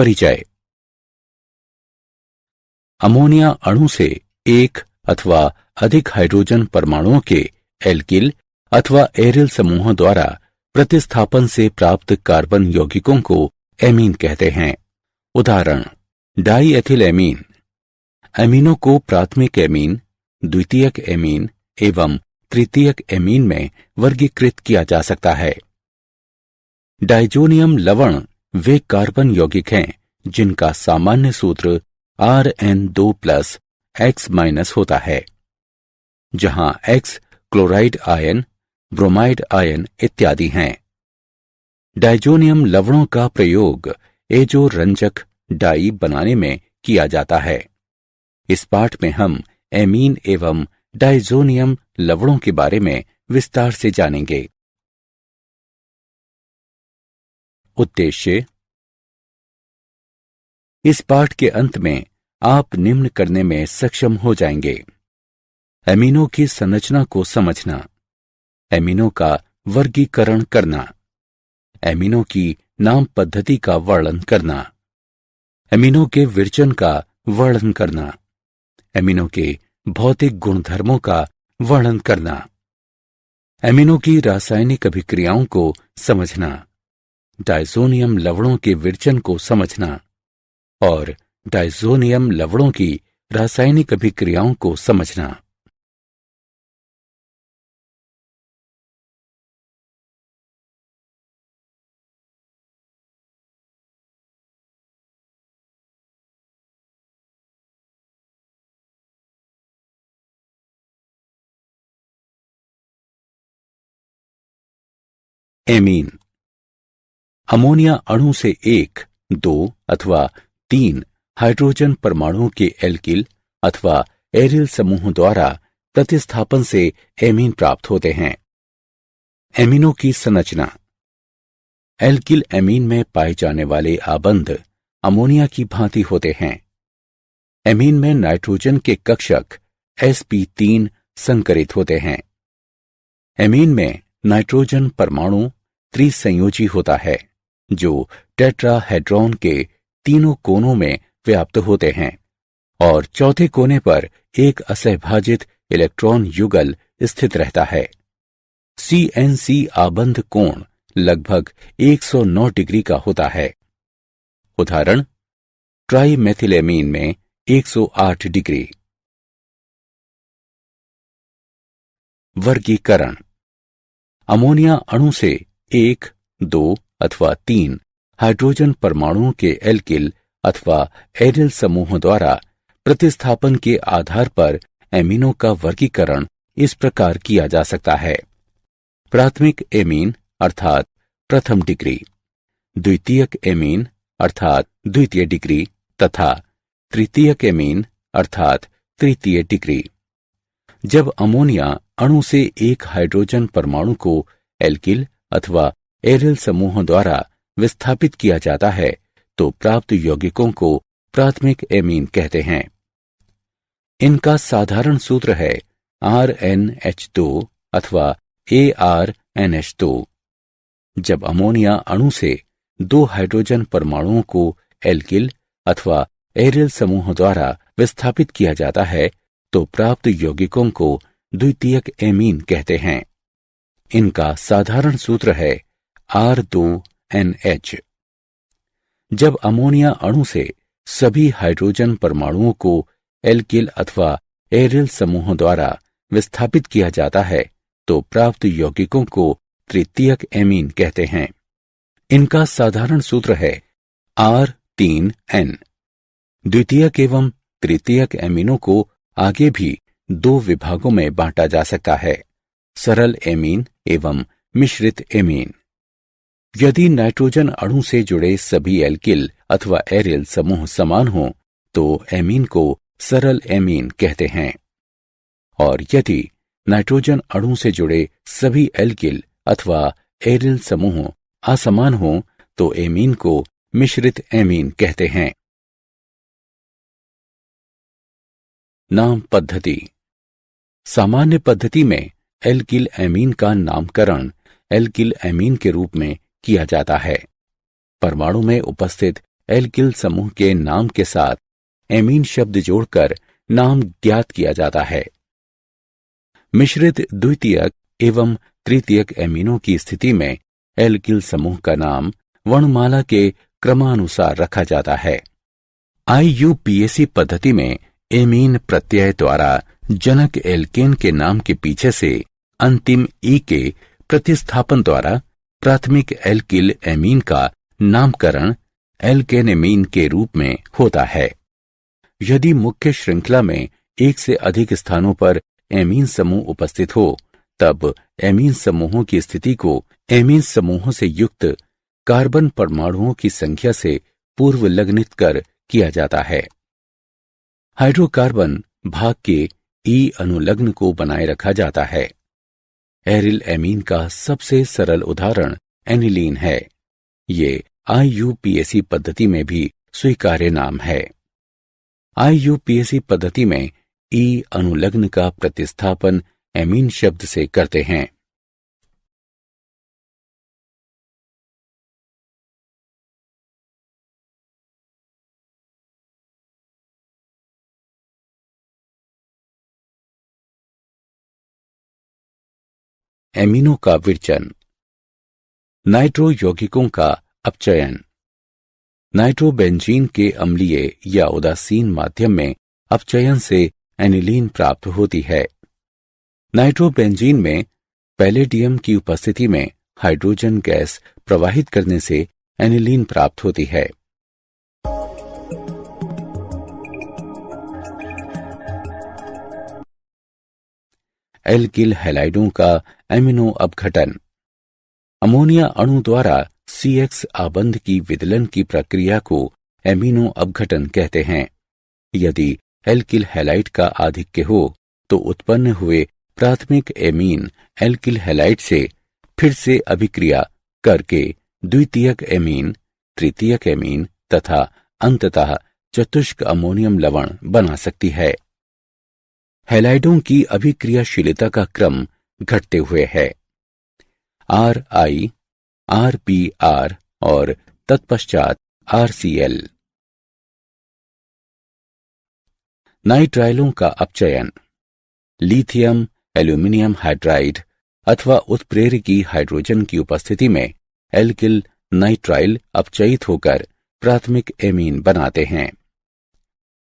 परिचय। अमोनिया अणु से एक अथवा अधिक हाइड्रोजन परमाणुओं के एल्किल अथवा एरिल समूहों द्वारा प्रतिस्थापन से प्राप्त कार्बन यौगिकों को एमीन कहते हैं। उदाहरण: डाईएथिल एमीन। एमीनों को प्राथमिक एमीन, द्वितीयक एमीन एवं तृतीयक एमीन में वर्गीकृत किया जा सकता है। डाइजोनियम लवण वे कार्बन यौगिक हैं जिनका सामान्य सूत्र Rn2+ X- होता है, जहां X chloride ion, bromide ion इत्यादि हैं। डाइजोनियम लवणों का प्रयोग एजो रंजक डाई बनाने में किया जाता है। इस पाठ में हम एमीन एवं डाइजोनियम लवणों के बारे में विस्तार से जानेंगे। उद्देश्य: इस पाठ के अंत में आप निम्न करने में सक्षम हो जाएंगे: एमीनों की संरचना को समझना, एमीनों का वर्गीकरण करना, एमीनों की नाम पद्धति का वर्णन करना, एमीनों के विरचन का वर्णन करना, एमीनों के भौतिक गुणधर्मों का वर्णन करना, एमीनों की रासायनिक अभिक्रियाओं को समझना, डाइजोनियम लवणों के विरचन को समझना और डाइजोनियम लवणों की रासायनिक अभिक्रियाओं को समझना। एमीन। अमोनिया अणु से एक, दो अथवा तीन हाइड्रोजन परमाणुओं के एल्किल अथवा एरिल समूहों द्वारा प्रतिस्थापन से एमीन प्राप्त होते हैं। एमीनों की संरचना। एल्किल एमीन में पाए जाने वाले आबंध अमोनिया की भांति होते हैं। एमीन में नाइट्रोजन के कक्षक sp3 संकरित होते हैं। एमीन में नाइट्रोजन परमाणु त्रिसंयोजी होता है जो टेट्राहेड्रॉन के तीनों कोनों में व्याप्त होते हैं और चौथे कोने पर एक असहभाजित इलेक्ट्रॉन युगल स्थित रहता है। CNC आबंध कोण लगभग 109 डिग्री का होता है। उदाहरण: ट्राइमेथिलेमीन में 108 डिग्री। वर्गीकरण। अमोनिया अणु से एक, दो अथवा तीन हाइड्रोजन परमाणुओं के एल्किल अथवा एरिल समूहों द्वारा प्रतिस्थापन के आधार पर एमीनों का वर्गीकरण इस प्रकार किया जा सकता है: प्राथमिक एमीन अर्थात प्रथम डिग्री, द्वितीयक एमीन अर्थात द्वितीय डिग्री तथा तृतीयक एमीन अर्थात तृतीय डिग्री। जब अमोनिया अणु से एक हाइड्रोजन परमाणु को एल्किल अथवा एरिल समूहों द्वारा विस्थापित किया जाता है तो प्राप्त यौगिकों को प्राथमिक एमीन कहते हैं। इनका साधारण सूत्र है RnH2 अथवा ArNH2। जब अमोनिया अणु से दो हाइड्रोजन परमाणुओं को एल्किल अथवा एरिल समूहों द्वारा विस्थापित किया जाता है तो प्राप्त यौगिकों को द्वितीयक एमीन कहते हैं। इनका साधारण सूत्र है R2NH। जब अमोनिया अणु से सभी हाइड्रोजन परमाणुओं को एल्किल अथवा एरिल समूहों द्वारा विस्थापित किया जाता है तो प्राप्त यौगिकों को तृतीयक एमीन कहते हैं। इनका साधारण सूत्र है R3N। द्वितीयक एवं तृतीयक एमीनों को आगे भी दो विभागों में बांटा जा सकता है: सरल एमीन एवं मिश्रित एमीन। यदि नाइट्रोजन अणु से जुड़े सभी एल्किल अथवा एरिल समूह समान हों तो एमीन को सरल एमीन कहते हैं, और यदि नाइट्रोजन अणु से जुड़े सभी एल्किल अथवा एरिल समूह असमान हों तो एमीन को मिश्रित एमीन कहते हैं। नाम पद्धति। सामान्य पद्धति में एल्किल एमीन का नामकरण एल्किल एमीन के रूप में किया जाता है। परमाणु में उपस्थित एल्किल समूह के नाम के साथ एमीन शब्द जोड़कर नाम ज्ञात किया जाता है। मिश्रित द्वितीयक एवं तृतीयक एमीनों की स्थिति में एल्किल समूह का नाम वर्णमाला के क्रमानुसार रखा जाता है। IUPAC पद्धति में एमीन प्रत्यय द्वारा जनक एल्केन के नाम के पीछे से अंतिम ई के प्रतिस्थापन द्वारा प्राथमिक एल्किल एमीन का नामकरण एल्केनेमीन के रूप में होता है। यदि मुख्य श्रृंखला में एक से अधिक स्थानों पर एमीन समूह उपस्थित हो, तब एमीन समूहों की स्थिति को एमीन समूहों से युक्त कार्बन परमाणुओं की संख्या से पूर्व लग्नित कर किया जाता है। हाइड्रोकार्बन भाग के ई अनुलग्न को बनाए रखा जाता है। एरिल एमीन का सबसे सरल उदाहरण एनिलीन है। ये IUPAC पद्धति में भी स्वीकार्य नाम है। IUPAC पद्धति में ई अनुलग्न का प्रतिस्थापन एमीन शब्द से करते हैं। एमीनों का विरचन। नाइट्रो यौगिकों का अपचयन। नाइट्रोबेंजीन के अम्लीय या उदासीन माध्यम में अपचयन से एनिलीन प्राप्त होती है। नाइट्रोबेंजीन में पैलेडियम की उपस्थिति में हाइड्रोजन गैस प्रवाहित करने से एनिलीन प्राप्त होती है। एल्किल हैलाइडों का एमिनो अपघटन। अमोनिया अणु द्वारा CX आबंध की विदलन की प्रक्रिया को एमिनो अपघटन कहते हैं। यदि एल्किल हैलाइड का आधिक्य हो तो उत्पन्न हुए प्राथमिक एमीन एल्किल हैलाइड से फिर से अभिक्रिया करके द्वितीयक एमीन, तृतीयक एमीन तथा अंततः चतुष्क अमोनियम लवण बना सकती है। हैलाइडों की अभिक्रियाशीलता का क्रम घटते हुए है। RI, RPR और तत्पश्चात RCl। नाइट्राइलों का अपचयन। लिथियम एल्यूमिनियम हाइड्राइड अथवा उत्प्रेरकी हाइड्रोजन की उपस्थिति में एल्किल नाइट्राइल अपचयित होकर प्राथमिक एमीन बनाते हैं।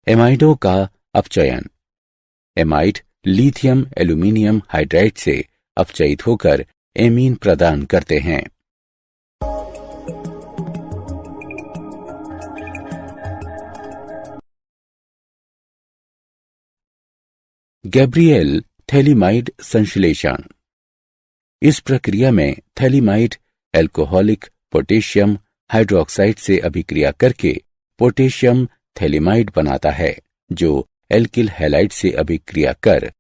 एमाइडों का अपचयन। एमाइड लिथियम एल्यूमिनियम हाइड्राइड से अपचयित होकर एमीन प्रदान करते हैं। गैब्रिएल थैलीमाइड संश्लेषण। इस प्रक्रिया में थैलीमाइड एल्कोहलिक पोटेशियम हाइड्रोक्साइड से अभिक्रिया करके पोटेशियम थैलीमाइड बनाता है, जो एल्किल हैलाइड से अभिक्रिया कर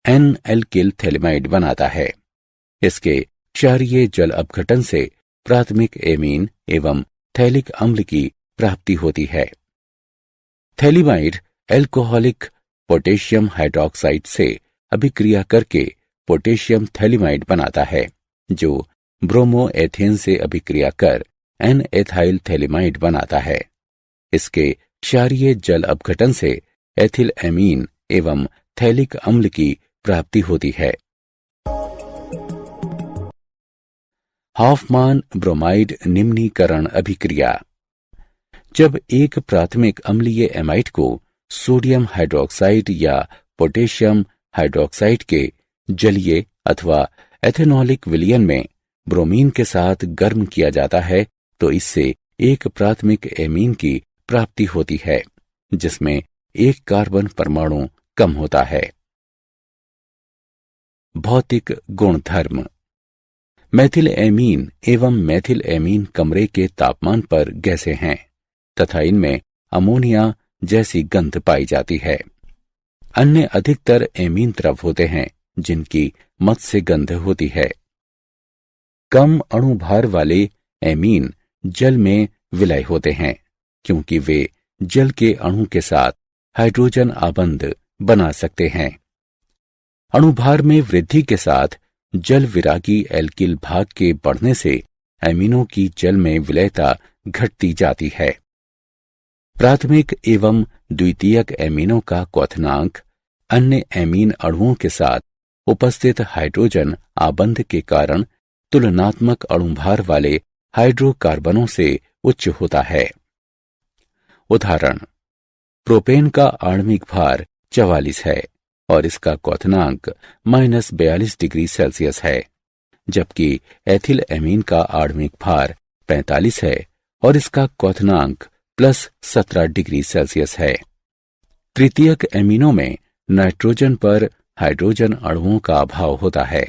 N-एल्किल थैलीमाइड बनाता है। इसके क्षारीय जल अपघटन से प्राथमिक एमीन एवं थैलिक अम्ल की प्राप्ति होती है। थैलीमाइड एल्कोहलिक पोटेशियम हाइड्रोक्साइड से अभिक्रिया करके पोटेशियम थैलीमाइड बनाता है, जो ब्रोमो एथेन से अभिक्रिया कर N-एथाइल थैलीमाइड बनाता है। इसके क्षारीय जल अपघटन से एथिल एमीन एवं थैलिक अम्ल की प्राप्ति होती है। हॉफमान ब्रोमाइड निम्नीकरण अभिक्रिया। जब एक प्राथमिक अम्लीय एमाइड को सोडियम हाइड्रोक्साइड या पोटेशियम हाइड्रोक्साइड के जलीय अथवा एथेनॉलिक विलयन में ब्रोमीन के साथ गर्म किया जाता है, तो इससे एक प्राथमिक एमीन की प्राप्ति होती है, जिसमें एक कार्बन परमाणु कम होता है। भौतिक गुणधर्म। मैथिल एमीन एवं मैथिल एमीन कमरे के तापमान पर गैसें हैं तथा इनमें अमोनिया जैसी गंध पाई जाती है। अन्य अधिकतर एमीन द्रव होते हैं जिनकी मत्स्य गंध होती है। कम अणुभार वाले एमीन जल में विलय होते हैं, क्योंकि वे जल के अणु के साथ हाइड्रोजन आबंध बना सकते हैं। अणुभार में वृद्धि के साथ जल विरागी एल्किल भाग के बढ़ने से एमीनों की जल में विलयता घटती जाती है। प्राथमिक एवं द्वितीयक एमीनों का क्वथनांक अन्य एमीन अणुओं के साथ उपस्थित हाइड्रोजन आबंध के कारण तुलनात्मक अणुभार वाले हाइड्रोकार्बनों से उच्च होता है। उदाहरण, प्रोपेन का आणविक भार 44 है और इसका क्वथनांक -42 डिग्री सेल्सियस है, जबकि एथिल एमीन का आणविक भार 45 है और इसका क्वथनांक +17 डिग्री सेल्सियस है। तृतीयक एमीनों में नाइट्रोजन पर हाइड्रोजन अणुओं का अभाव होता है,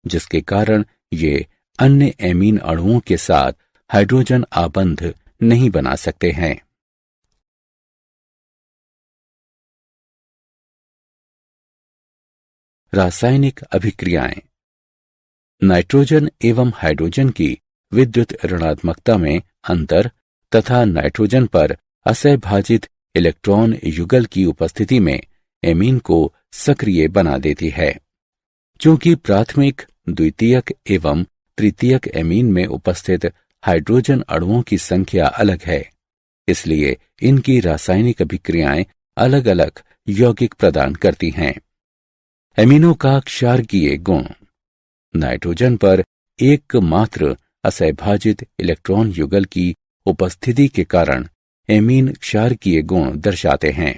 जिसके कारण ये अन्य एमीन अणुओं के साथ हाइड्रोजन आबंध नहीं बना सकते हैं। रासायनिक अभिक्रियाएं। नाइट्रोजन एवं हाइड्रोजन की विद्युत ऋणात्मकता में अंतर तथा नाइट्रोजन पर असहभाजित इलेक्ट्रॉन युगल की उपस्थिति में एमीन को सक्रिय बना देती है। चूंकि प्राथमिक, द्वितीयक एवं तृतीयक एमीन में उपस्थित हाइड्रोजन अणुओं की संख्या अलग है, इसलिए इनकी रासायनिक अभिक्रियाएं अलग अलग यौगिक प्रदान करती हैं। एमीनों का क्षारकीय गुण। नाइट्रोजन पर एकमात्र असहभाजित इलेक्ट्रॉन युगल की उपस्थिति के कारण एमीन क्षारकीय गुण दर्शाते हैं।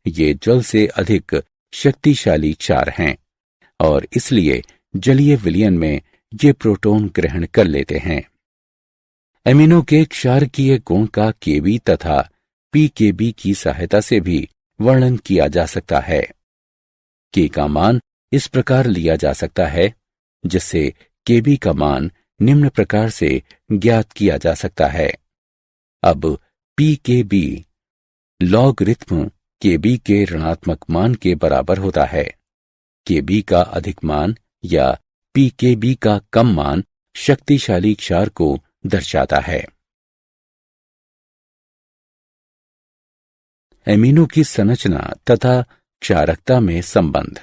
ये जल से अधिक शक्तिशाली क्षार हैं और इसलिए जलीय विलयन में ये प्रोटॉन ग्रहण कर लेते हैं। एमीनों के क्षारकीय गुण का केबी तथा पीकेबी की सहायता से भी वर्णन किया जा सकता है। के का मान इस प्रकार लिया जा सकता है, जिससे केबी का मान निम्न प्रकार से ज्ञात किया जा सकता है। अब पीकेबी लॉगरिथम केबी के ऋणात्मक मान के बराबर होता है। केबी का अधिक मान या पीकेबी का कम मान शक्तिशाली क्षार को दर्शाता है। एमीनों की संरचना तथा क्षारकता में संबंध।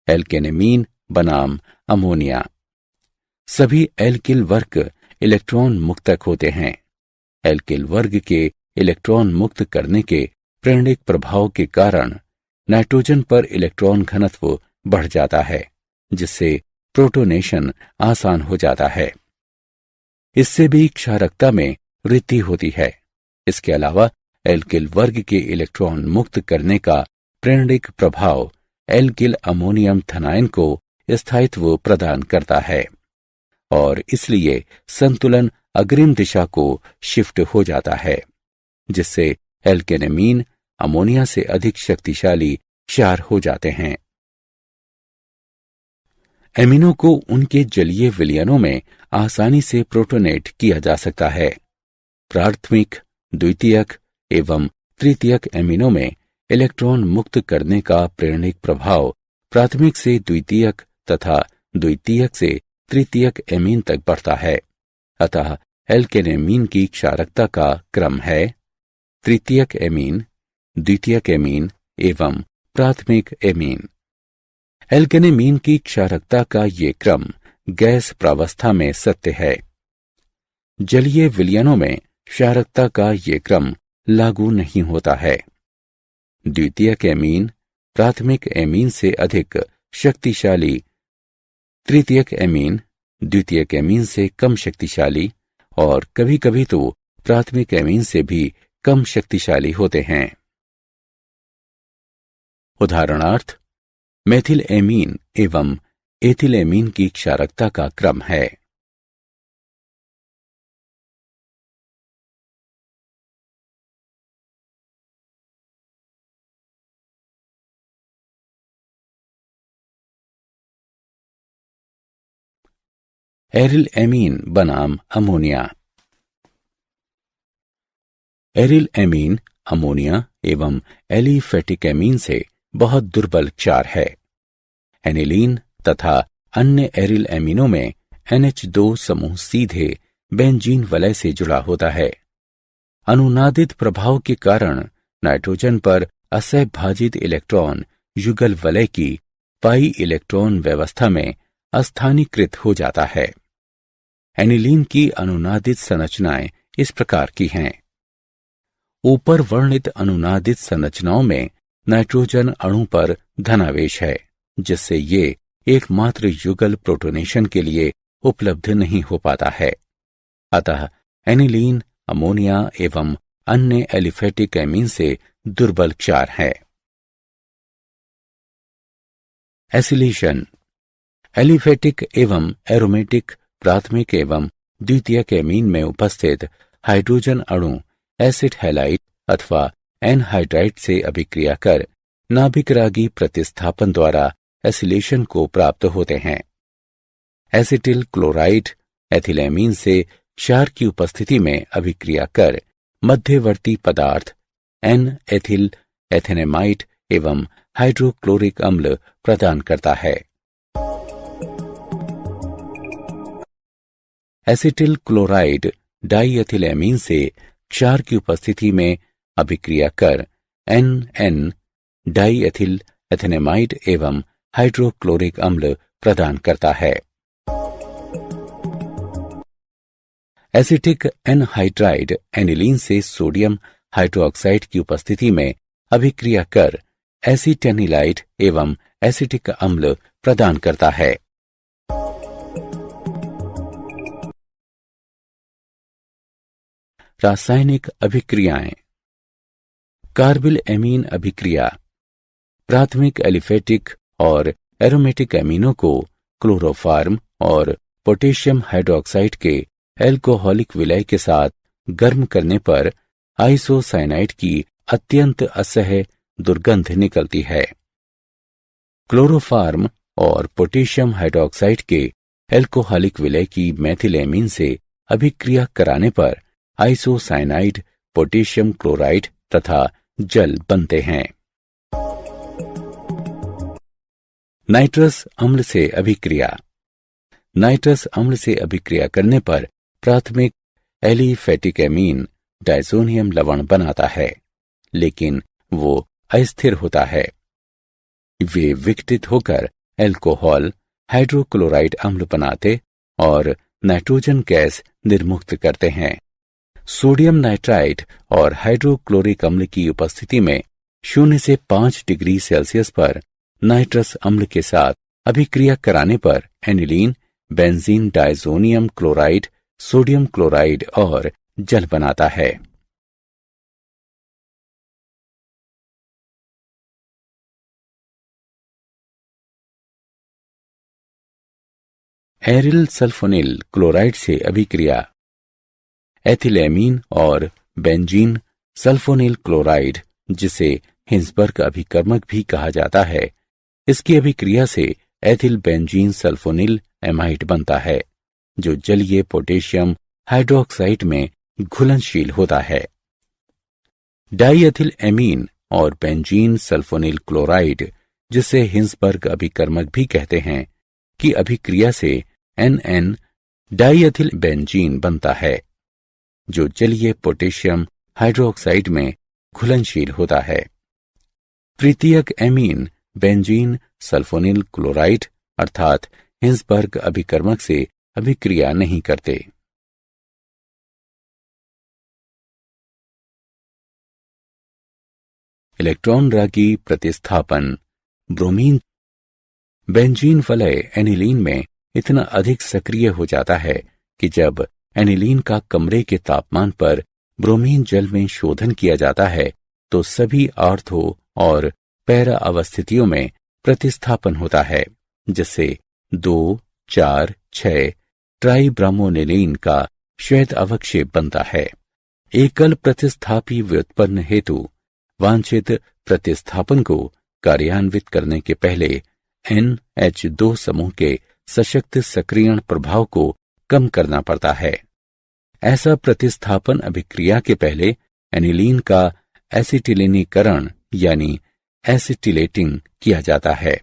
एल्केनेमीन बनाम अमोनिया। सभी एल्किल वर्ग इलेक्ट्रॉन मुक्तक होते हैं। एल्किल वर्ग के इलेक्ट्रॉन मुक्त करने के प्रेरणिक प्रभाव के कारण नाइट्रोजन पर इलेक्ट्रॉन घनत्व बढ़ जाता है, जिससे प्रोटोनेशन आसान हो जाता है। इससे भी क्षारकता में वृद्धि होती है। इसके अलावा एल्किल वर्ग के इलेक्ट्रॉन मुक्त करने का प्रेरणिक प्रभाव एल्किल अमोनियम थनाइन को स्थायित्व प्रदान करता है और इसलिए संतुलन अग्रिम दिशा को शिफ्ट हो जाता है, जिससे एल्केनेमीन अमोनिया से अधिक शक्तिशाली क्षार हो जाते हैं। एमीनों को उनके जलीय विलयनों में आसानी से प्रोटोनेट किया जा सकता है। प्राथमिक, द्वितीयक एवं तृतीयक एमीनों में इलेक्ट्रॉन मुक्त करने का प्रेरणिक प्रभाव प्राथमिक से द्वितीयक तथा द्वितीयक से तृतीयक एमीन तक बढ़ता है। अतः एल्केनेमीन की क्षारकता का क्रम है तृतीयक एमीन, द्वितीयक एमीन एवं प्राथमिक एमीन। एल्केनेमीन की क्षारकता का ये क्रम गैस प्रावस्था में सत्य है। जलीय विलयनों में क्षारकता का ये क्रम लागू नहीं होता है। द्वितीयक एमीन प्राथमिक एमीन से अधिक शक्तिशाली, तृतीयक एमीन द्वितीयक एमीन से कम शक्तिशाली और कभी कभी तो प्राथमिक एमीन से भी कम शक्तिशाली होते हैं। उदाहरणार्थ, मेथिल एमीन एवं एथिल एमीन की क्षारकता का क्रम है एरिल एमीन बनाम अमोनिया। एरिल एमीन अमोनिया एवं एलिफेटिक एमीन से बहुत दुर्बल क्षार है। एनिलीन तथा अन्य एरिल एमीनों में NH2 समूह सीधे बेंजीन वलय से जुड़ा होता है। अनुनादित प्रभाव के कारण नाइट्रोजन पर असहभाजित इलेक्ट्रॉन युगल वलय की पाई इलेक्ट्रॉन व्यवस्था में अस्थानीकृत हो जाता है। एनिलीन की अनुनादित संरचनाएं इस प्रकार की हैं। ऊपर वर्णित अनुनादित संरचनाओं में नाइट्रोजन अणु पर धनावेश है, जिससे ये एकमात्र युगल प्रोटोनेशन के लिए उपलब्ध नहीं हो पाता है। अतः एनिलीन अमोनिया एवं अन्य एलिफेटिक एमीन से दुर्बल क्षार है। एसिलेशन। एलिफेटिक एवं एरोमेटिक प्राथमिक एवं द्वितीयक एमीन में उपस्थित हाइड्रोजन अणु एसिड हैलाइड अथवा एनहाइड्राइड से अभिक्रिया कर नाभिकरागी प्रतिस्थापन द्वारा एसिलेशन को प्राप्त होते हैं। एसिटिल क्लोराइड एथिलेमीन से क्षार की उपस्थिति में अभिक्रिया कर मध्यवर्ती पदार्थ एन एथिल एथेनेमाइड एवं हाइड्रोक्लोरिक अम्ल प्रदान करता है। एसिटिल क्लोराइड डाईएथिलेमीन से क्षार की उपस्थिति में अभिक्रिया कर एन डाईएथिल एथेनेमाइड एवं हाइड्रोक्लोरिक अम्ल प्रदान करता है। एसिटिक एनहाइड्राइड एनिलीन से सोडियम हाइड्रोक्साइड की उपस्थिति में अभिक्रिया कर एसिटेनिलाइड एवं एसिटिक अम्ल प्रदान करता है। रासायनिक अभिक्रियाएं। कार्बिल एमीन अभिक्रिया प्राथमिक एलिफेटिक और एरोमेटिक एमीनों को क्लोरोफार्म और पोटेशियम हाइड्रोक्साइड के एल्कोहलिक विलय के साथ गर्म करने पर आइसोसाइनाइड की अत्यंत असह्य दुर्गंध निकलती है। क्लोरोफार्म और पोटेशियम हाइड्रोक्साइड के एल्कोहलिक विलय की मेथिलेमीन से अभिक्रिया कराने पर आइसोसाइनाइड, पोटेशियम क्लोराइड तथा जल बनते हैं। नाइट्रस अम्ल से अभिक्रिया। नाइट्रस अम्ल से अभिक्रिया करने पर प्राथमिक एलिफेटिक एमीन डायज़ोनियम लवण बनाता है, लेकिन वो अस्थिर होता है। वे विघटित होकर एल्कोहल हाइड्रोक्लोराइड अम्ल बनाते और नाइट्रोजन गैस निर्मुक्त करते हैं। सोडियम नाइट्राइड और हाइड्रोक्लोरिक अम्ल की उपस्थिति में 0 से 5 डिग्री सेल्सियस पर नाइट्रस अम्ल के साथ अभिक्रिया कराने पर aniline, benzene diazonium chloride, sodium chloride और जल बनाता है। एरिल सल्फोनिल क्लोराइड से अभिक्रिया। एथिलेमीन और बेंजीन सल्फोनिल क्लोराइड, जिसे हिंसबर्ग अभिकर्मक भी कहा जाता है, इसकी अभिक्रिया से एथिल बेंजीन सल्फोनिल एमाइड बनता है, जो जलीय पोटेशियम हाइड्रोक्साइड में घुलनशील होता है। डाईएथिल एमीन और बेंजीन सल्फोनिल क्लोराइड, जिसे हिंसबर्ग अभिकर्मक भी कहते हैं, की अभिक्रिया से एन डाईएथिल बेंजीन बनता है, जो जलीय पोटेशियम हाइड्रोक्साइड में घुलनशील होता है। तृतीयक एमीन बेंजीन सल्फोनिल क्लोराइड अर्थात हिंसबर्ग अभिकर्मक से अभिक्रिया नहीं करते। इलेक्ट्रॉन रागी प्रतिस्थापन। ब्रोमीन। बेंजीन वलय एनिलीन में इतना अधिक सक्रिय हो जाता है कि जब एनिलीन का कमरे के तापमान पर ब्रोमीन जल में शोधन किया जाता है तो सभी आर्थो और पैरा अवस्थितियों में प्रतिस्थापन होता है, जिससे 2, 4, 6 ट्राइब्रामोनिलीन का श्वेत अवक्षेप बनता है। एकल प्रतिस्थापी व्युत्पन्न हेतु वांछित प्रतिस्थापन को कार्यान्वित करने के पहले NH2 समूह के सशक्त सक्रियण प्रभाव को कम करना पड़ता है। ऐसा प्रतिस्थापन अभिक्रिया के पहले एनिलीन का एसिटिलीनीकरण यानी एसिटिलेटिंग किया जाता है।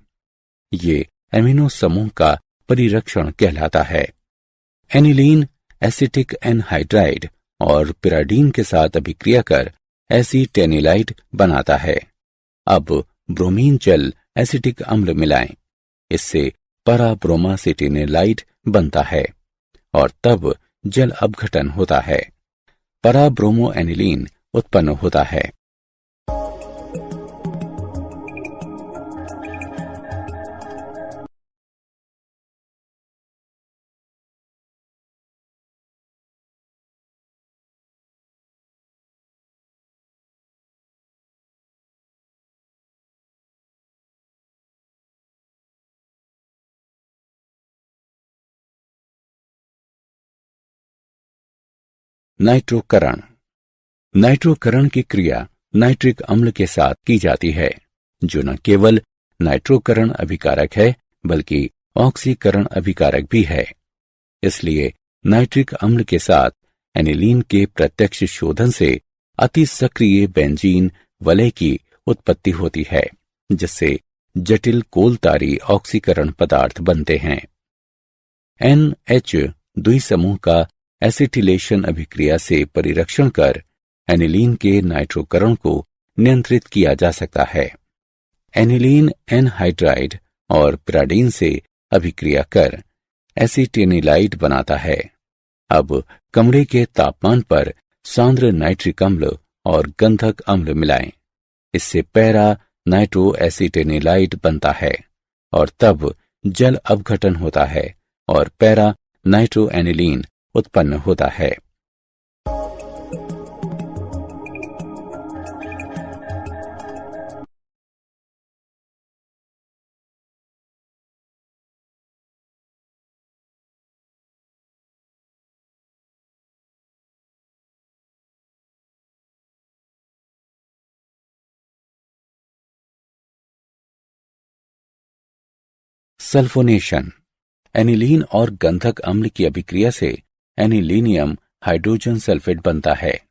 ये एमिनो समूह का परिरक्षण कहलाता है। एनिलीन एसिटिक एनहाइड्राइड और पिराडीन के साथ अभिक्रिया कर एसिटेनिलाइड बनाता है। अब ब्रोमीन जल एसिटिक अम्ल मिलाएं, इससे पराब्रोमासिटिनिलाइड बनता है और तब जल अपघटन होता है। पराब्रोमो एनिलीन उत्पन्न होता है। नाइट्रोकरण। नाइट्रोकरण की क्रिया नाइट्रिक अम्ल के साथ की जाती है, जो न केवल नाइट्रोकरण अभिकारक है बल्कि ऑक्सीकरण अभिकारक भी है। इसलिए नाइट्रिक अम्ल के साथ एनिलीन के प्रत्यक्ष शोधन से अति सक्रिय बेंजीन वलय की उत्पत्ति होती है, जिससे जटिल कोलतारी ऑक्सीकरण पदार्थ बनते हैं। NH द्विसमूह का एसिटिलेशन अभिक्रिया से परिरक्षण कर एनिलीन के नाइट्रोकरण को नियंत्रित किया जा सकता है। एनिलीन एनहाइड्राइड और पिराडीन से अभिक्रिया कर एसिटेनिलाइड बनाता है। अब कमरे के तापमान पर सांद्र नाइट्रिक अम्ल और गंधक अम्ल मिलाएं। इससे पैरा नाइट्रो एसिटेनिलाइड बनता है और तब जल अपघटन होता है और पैरा नाइट्रो एनिलीन उत्पन्न होता है। सल्फोनेशन। एनिलीन और गंधक अम्ल की अभिक्रिया से एनिलीनियम हाइड्रोजन सल्फेट बनता है।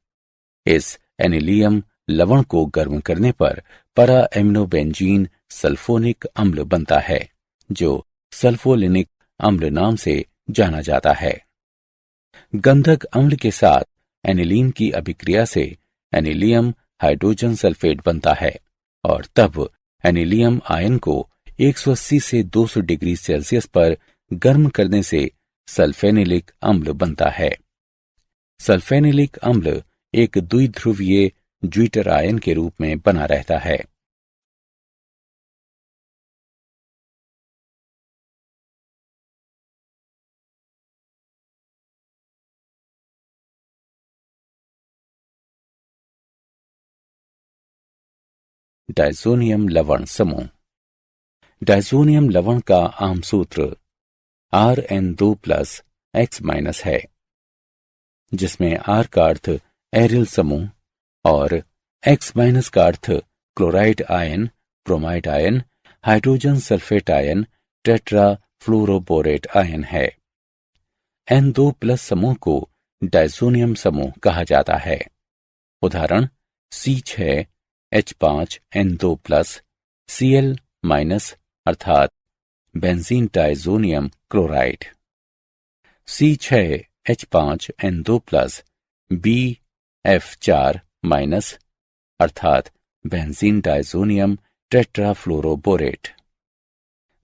इस एनिलियम लवण को गर्म करने पर para एमिनोबेंजीन सल्फोनिक अम्ल बनता है, जो सल्फोलिनिक अम्ल नाम से जाना जाता है। गंधक अम्ल के साथ एनिलीन की अभिक्रिया से एनिलियम हाइड्रोजन सल्फेट बनता है और तब एनिलियम आयन को 180 से 200 डिग्री सेल्सियस पर गर्म करने से सल्फेनिलिक अम्ल बनता है। सल्फेनिलिक अम्ल एक द्विध्रुवीय ज्विटर आयन के रूप में बना रहता है। डायज़ोनियम लवण समूह। डायज़ोनियम लवण का आम सूत्र Rn2+X- है, जिसमें R का अर्थ एरिल समूह और X- का अर्थ chloride ion, bromide ion, hydrogen sulphate ion, tetrafluoroborate ion है। N2+ समूह को डायज़ोनियम समूह कहा जाता है। उदाहरण C6H5N2+ Cl- अर्थात benzene diazonium chloride, C6H5N2+ BF4- अर्थात बेंजीन डायज़ोनियम टेट्राफ्लोरोबोरेट।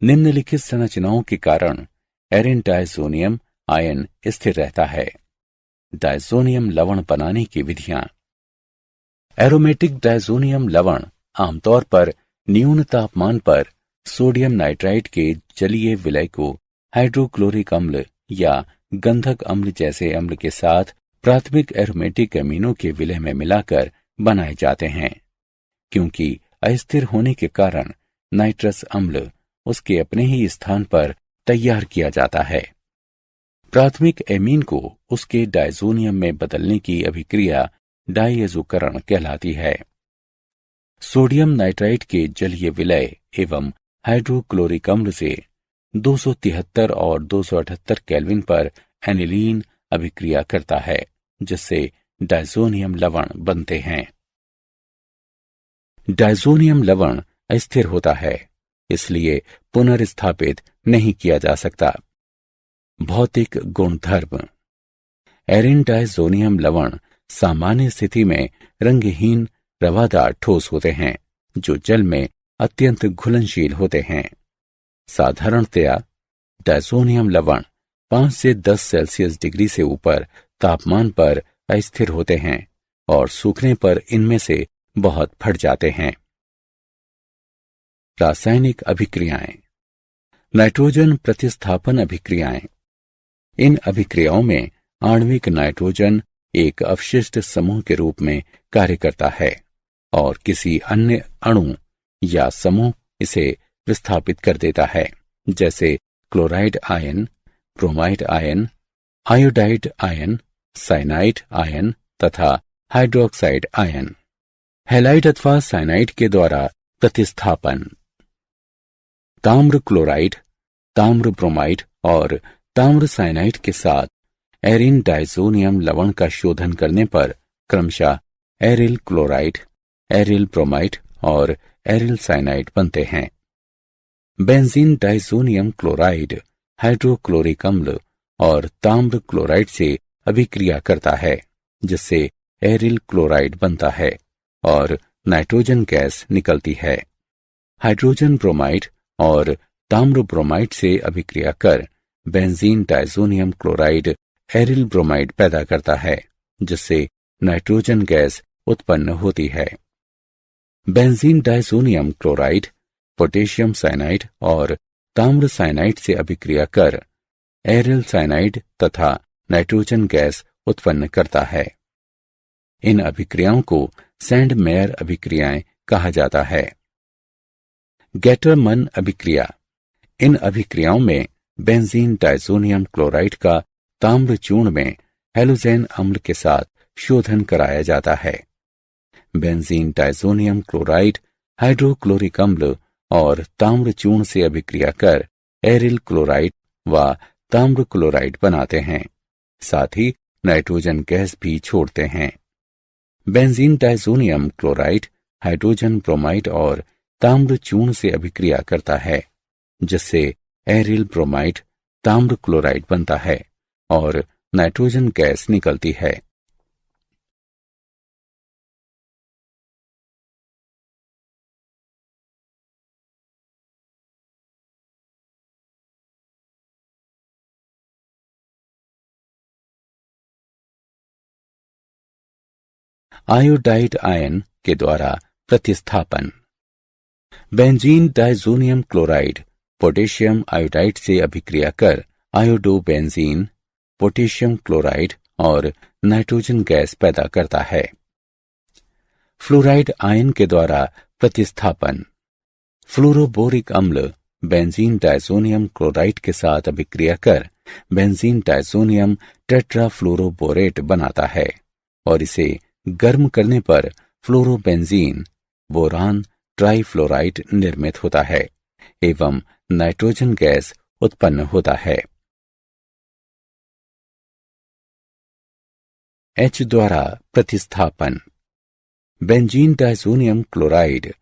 निम्नलिखित संरचनाओं के कारण एरिन डायज़ोनियम आयन स्थिर रहता है। डायज़ोनियम लवण बनाने की विधियां। एरोमेटिक डायज़ोनियम लवण आमतौर पर न्यून तापमान पर सोडियम नाइट्राइट के जलीय विलय को हाइड्रोक्लोरिक अम्ल या गंधक अम्ल जैसे अम्ल के साथ प्राथमिक एरोमेटिक अमीनों के विलय में मिलाकर बनाए जाते हैं। क्योंकि अस्थिर होने के कारण नाइट्रस अम्ल उसके अपने ही स्थान पर तैयार किया जाता है। प्राथमिक एमीन को उसके डायज़ोनियम में बदलने की अभिक्रिया डायएज़ोकरण कहलाती है। सोडियम नाइट्राइट के जलीय विलय एवं हाइड्रोक्लोरिक अम्ल से 273 और 278 केल्विन पर एनिलीन अभिक्रिया करता है, जिससे डायज़ोनियम लवण बनते हैं। डायज़ोनियम लवण अस्थिर होता है, इसलिए पुनर्स्थापित नहीं किया जा सकता। भौतिक गुणधर्म। एरिन डायज़ोनियम लवण सामान्य स्थिति में रंगहीन रवादार ठोस होते हैं, जो जल में अत्यंत घुलनशील होते हैं। साधारणतया डायज़ोनियम लवण 5 से 10 सेल्सियस डिग्री से ऊपर तापमान पर अस्थिर होते हैं और सूखने पर इनमें से बहुत फट जाते हैं। रासायनिक अभिक्रियाएं। नाइट्रोजन प्रतिस्थापन अभिक्रियाएं। इन अभिक्रियाओं में आणविक नाइट्रोजन एक अवशिष्ट समूह के रूप में कार्य करता है और किसी अन्य अणु या समूह इसे विस्थापित कर देता है, जैसे chloride ion, bromide ion, iodide ion, cyanide ion तथा हाइड्रोक्साइड आयन। हैलाइड अथवा साइनाइड के द्वारा प्रतिस्थापन। ताम्र क्लोराइड, ताम्र ब्रोमाइड और ताम्र साइनाइड के साथ एरिन डाइजोनियम लवण का शोधन करने पर क्रमशः एरिल क्लोराइड, एरिल ब्रोमाइड और एरिल साइनाइड बनते हैं। बेंजीन डाइजोनियम क्लोराइड हाइड्रोक्लोरिक अम्ल और ताम्र क्लोराइड से अभिक्रिया करता है, जिससे एरिल क्लोराइड बनता है और नाइट्रोजन गैस निकलती है। हाइड्रोजन ब्रोमाइड और ताम्र ब्रोमाइड से अभिक्रिया कर benzene diazonium chloride aryl bromide पैदा करता है, जिससे नाइट्रोजन गैस उत्पन्न होती है। Benzene diazonium chloride potassium cyanide और ताम्र साइनाइड से अभिक्रिया कर एरिल साइनाइड तथा नाइट्रोजन गैस उत्पन्न करता है। इन अभिक्रियाओं को सैंड मेयर अभिक्रियाएं कहा जाता है। गेटरमन अभिक्रिया। इन अभिक्रियाओं में बेंजीन डाइजोनियम क्लोराइड का ताम्र चूर्ण में हैलोजेन अम्ल के साथ शोधन कराया जाता है। बेंजीन डाइजोनियम क्लोराइड हाइड्रोक्लोरिक अम्ल और ताम्र चूर्ण से अभिक्रिया कर एरिल क्लोराइड व ताम्र क्लोराइड बनाते हैं, साथ ही नाइट्रोजन गैस भी छोड़ते हैं। Benzene diazonium chloride hydrogen bromide और ताम्र चूर्ण से अभिक्रिया करता है, जिससे एरिल ब्रोमाइड ताम्र क्लोराइड बनता है और नाइट्रोजन गैस निकलती है। आयोडाइड आयन के द्वारा प्रतिस्थापन। Benzene diazonium chloride potassium iodide से अभिक्रिया कर आयोडोबेंजीन, पोटेशियम क्लोराइड और नाइट्रोजन गैस पैदा करता है। फ्लोराइड आयन के द्वारा प्रतिस्थापन। फ्लोरोबोरिक अम्ल बेंजीन डाइजोनियम क्लोराइड के साथ अभिक्रिया कर बेंजीन डाइजोनियम टेट्राफ्लोरोबोरेट बनाता है और इसे गर्म करने पर फ्लोरोबेंजीन बोरान ट्राइफ्लोराइड निर्मित होता है एवं नाइट्रोजन गैस उत्पन्न होता है। H द्वारा प्रतिस्थापन। बेंजीन डाइजोनियम क्लोराइड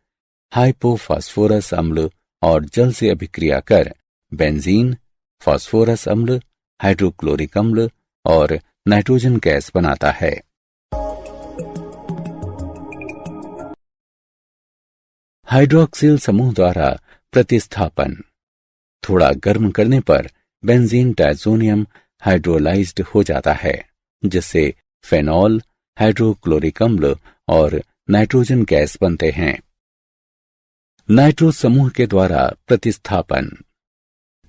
हाइपोफॉस्फोरस अम्ल और जल से अभिक्रिया कर बेंजीन, फास्फोरस अम्ल, हाइड्रोक्लोरिक अम्ल और नाइट्रोजन गैस बनाता है। हाइड्रोक्सिल समूह द्वारा प्रतिस्थापन। थोड़ा गर्म करने पर बेंजीन डाइजोनियम हाइड्रोलाइज्ड हो जाता है, जिससे फेनॉल, हाइड्रोक्लोरिक अम्ल और नाइट्रोजन गैस बनते हैं। नाइट्रो समूह के द्वारा प्रतिस्थापन।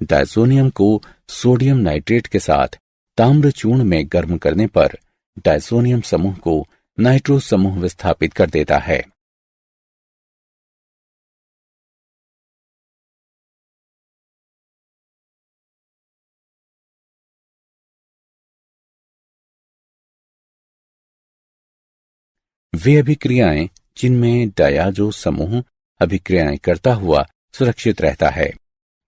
डाइजोनियम को सोडियम नाइट्रेट के साथ ताम्र चूर्ण में गर्म करने पर डाइजोनियम समूह को नाइट्रो समूह विस्थापित कर देता है। वे अभिक्रियाएं जिनमें डायाजो समूह अभिक्रियाएं करता हुआ सुरक्षित रहता है।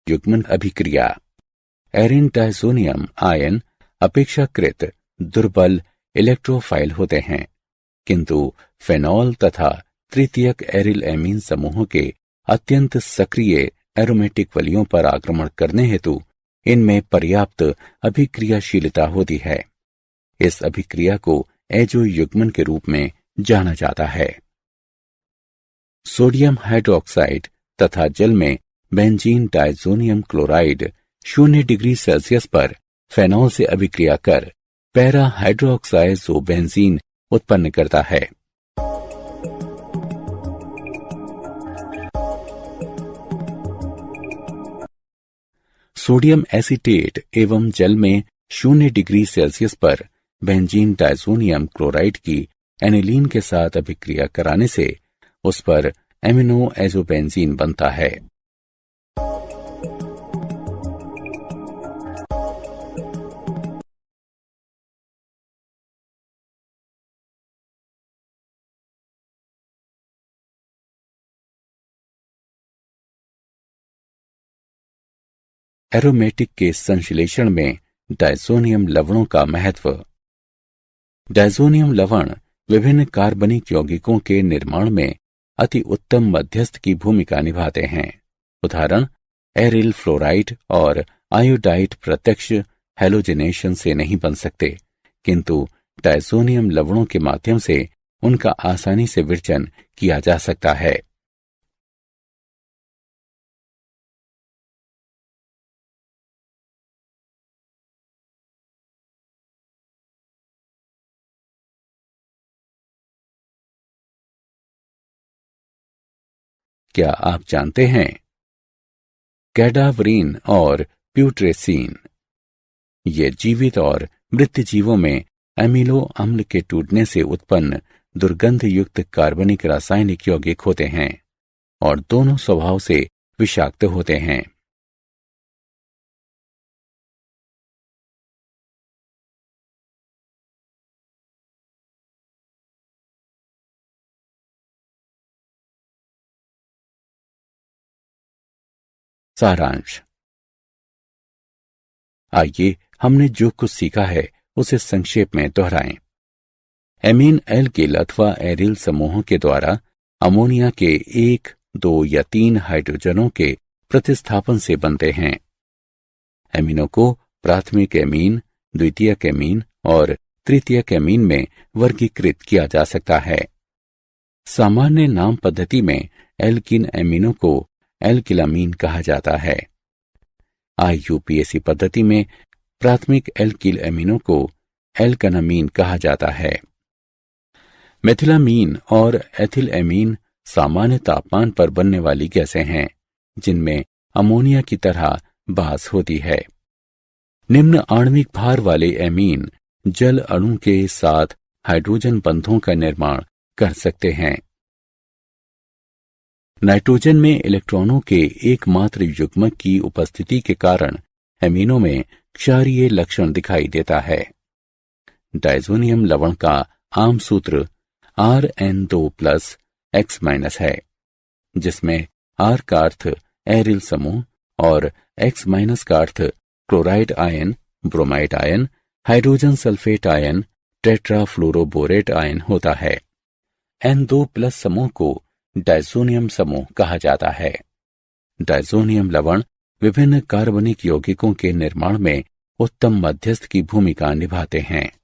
युग्मन अभिक्रिया। एरिन डाइजोनियम आयन अपेक्षाकृत दुर्बल इलेक्ट्रोफाइल होते हैं, किंतु फेनॉल तथा तृतीयक एरिल एमीन समूहों के अत्यंत सक्रिय एरोमेटिक वलियों पर आक्रमण करने हेतु इनमें पर्याप्त अभिक्रियाशीलता होती है। इस अभिक्रिया को एजो युग्मन के रूप में जाना जाता है। सोडियम हाइड्रोक्साइड तथा जल में benzene diazonium chloride 0 degree Celsius पर फेनॉल से अभिक्रिया कर पैरा हाइड्रोक्साइजोबेंजीन उत्पन्न करता है। सोडियम एसीटेट एवं जल में 0 डिग्री सेल्सियस पर बेंजीन डायज़ोनियम क्लोराइड की एनिलीन के साथ अभिक्रिया कराने से उस पर एमिनो एजोबेंजीन बनता है। एरोमेटिक के संश्लेषण में डायज़ोनियम लवणों का महत्व। डायज़ोनियम लवण विभिन्न कार्बनिक यौगिकों के निर्माण में अति उत्तम मध्यस्थ की भूमिका निभाते हैं। उदाहरण एरिल फ्लोराइड और आयोडाइड प्रत्यक्ष हैलोजिनेशन से नहीं बन सकते, किंतु डायज़ोनियम लवणों के माध्यम से उनका आसानी से विरचन किया जा सकता है। क्या आप जानते हैं कैडावरीन और प्यूट्रेसीन ये जीवित और मृत जीवों में एमिनो अम्ल के टूटने से उत्पन्न दुर्गंध युक्त कार्बनिक रासायनिक यौगिक होते हैं और दोनों स्वभाव से विषाक्त होते हैं। सारांश। आइए हमने जो कुछ सीखा है उसे संक्षेप में दोहराएं। एमीन एल्किल अथवा एरिल समूहों के द्वारा अमोनिया के 1, 2 या 3 हाइड्रोजनों के प्रतिस्थापन से बनते हैं। एमीनों को प्राथमिक एमीन, द्वितीयक एमीन और तृतीयक एमीन में वर्गीकृत किया जा सकता है। सामान्य नाम पद्धति में एल्किन एमीनों को एल्किलामीन कहा जाता है। IUPAC पद्धति में प्राथमिक एल्किल एमीनों को एल्कनामीन कहा जाता है। मेथिलामीन और एथिल एमीन सामान्य तापमान पर बनने वाली गैसें हैं जिनमें अमोनिया की तरह बास होती है। निम्न आणविक भार वाले एमीन जल अणु के साथ हाइड्रोजन बंधों का निर्माण कर सकते हैं। नाइट्रोजन में इलेक्ट्रॉनों के एकमात्र युग्मक की उपस्थिति के कारण एमीनों में क्षारीय लक्षण दिखाई देता है। डायज़ोनियम लवण का आम सूत्र Rn2+X- है, जिसमें R का अर्थ एरिल समूह और X- का अर्थ chloride ion, bromide ion, hydrogen sulphate ion, tetrafluoroborate ion होता है। N2+ समूह को डायज़ोनियम समूह कहा जाता है। डायज़ोनियम लवण विभिन्न कार्बनिक यौगिकों के निर्माण में उत्तम मध्यस्थ की भूमिका निभाते हैं।